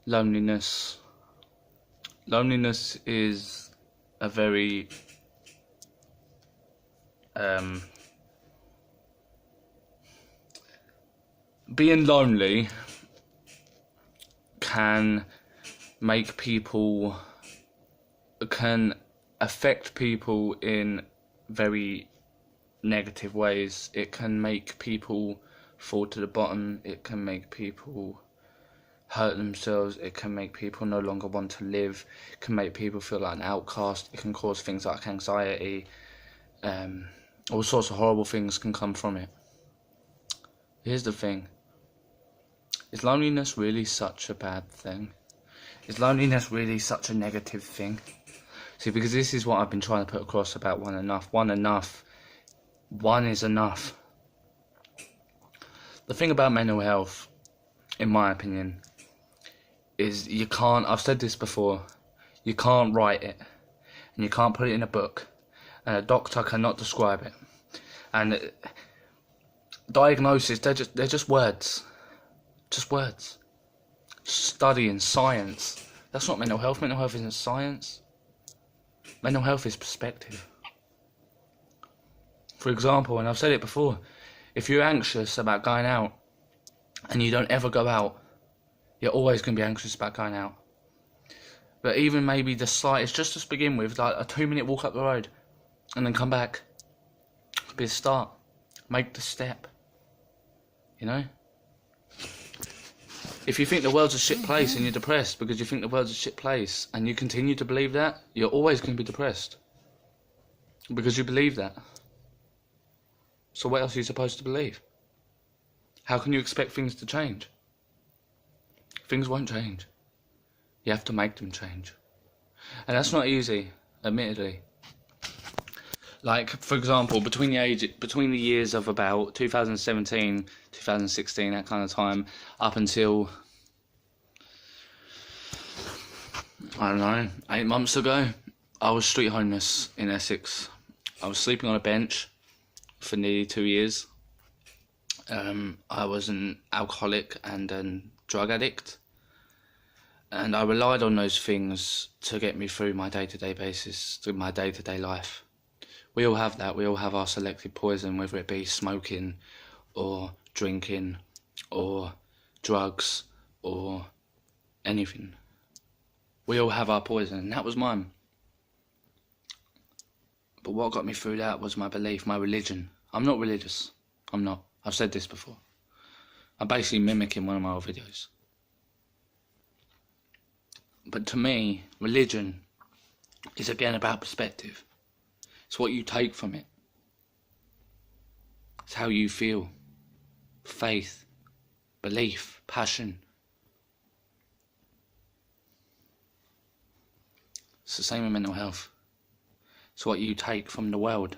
Loneliness. Loneliness is a very being lonely can make people, can affect people in very negative ways. It can make people fall to the bottom. It can make people hurt themselves. It can make people no longer want to live. It can make people feel like an outcast. It can cause things like anxiety. All sorts of horrible things can come from it. Here's the thing. Is loneliness really such a bad thing? Is loneliness really such a negative thing? See, because this is what I've been trying to put across about one enough. One is enough. The thing about mental health, in my opinion, is you can't, I've said this before, you can't write it, and you can't put it in a book, and a doctor cannot describe it. And diagnosis, they're just words. Just words. Study and science. That's not mental health. Mental health isn't science. Mental health is perspective. For example, and I've said it before, if you're anxious about going out and you don't ever go out, you're always going to be anxious about going out. But even maybe the slightest, just to begin with, like a 2-minute walk up the road and then come back, could be a start. Make the step. You know? If you think the world's a shit place and you're depressed because you think the world's a shit place and you continue to believe that, you're always going to be depressed. Because you believe that. So what else are you supposed to believe? How can you expect things to change? Things won't change. You have to make them change. And that's not easy, admittedly. Like, for example, between the years of about 2017, 2016, that kind of time, up until, I don't know, 8 months ago, I was street homeless in Essex. I was sleeping on a bench for nearly 2 years. I was an alcoholic and a drug addict. And I relied on those things to get me through my day-to-day basis, through my day-to-day life. We all have that. We all have our selected poison, whether it be smoking or drinking or drugs or anything. We all have our poison, and that was mine. But what got me through that was my belief, my religion. I'm not religious. I'm not. I've said this before. I'm basically mimicking one of my old videos. But to me, religion is again about perspective. It's what you take from it. It's how you feel. Faith, belief, passion. It's the same with mental health. It's what you take from the world.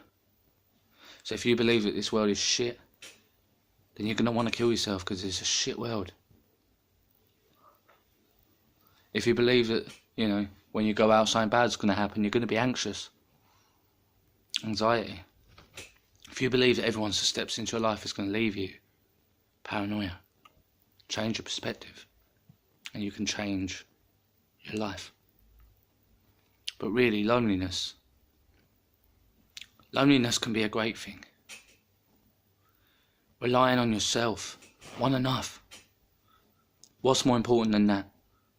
So if you believe that this world is shit, then you're going to want to kill yourself because it's a shit world. If you believe that, you know, when you go out something bad's going to happen, you're going to be anxious. Anxiety. If you believe that everyone who steps into your life is going to leave you, paranoia. Change your perspective and you can change your life. But really, loneliness can be a great thing. Relying on yourself, one enough. What's more important than that?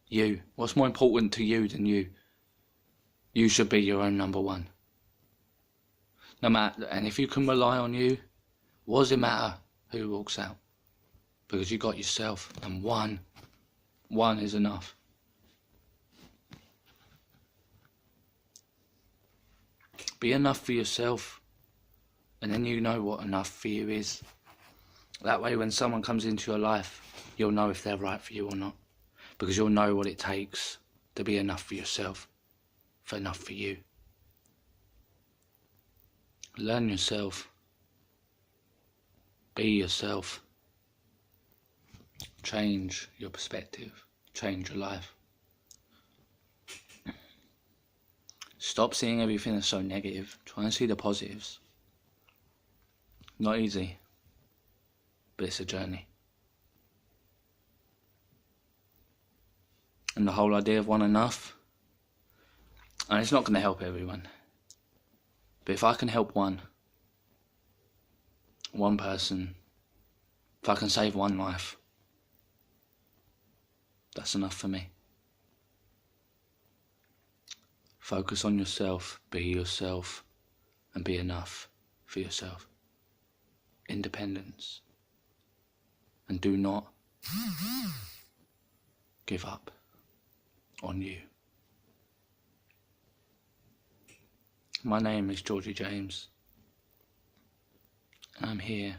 You. What's more important to you than you? You should be your own number one. No matter, and if you can rely on you, what does it matter who walks out? Because you got yourself, and one is enough. Be enough for yourself, and then you know what enough for you is. That way when someone comes into your life, you'll know if they're right for you or not. Because you'll know what it takes to be enough for yourself, for enough for you. Learn yourself. Be yourself. Change your perspective. Change your life. Stop seeing everything that's so negative. Try and see the positives. Not easy, but it's a journey. and the whole idea of one enough. And it's not going to help everyone. But if I can help one person, if I can save one life, that's enough for me. Focus on yourself, be yourself, and be enough for yourself. Independence. And do not give up on you. My name is Georgie James, and I'm here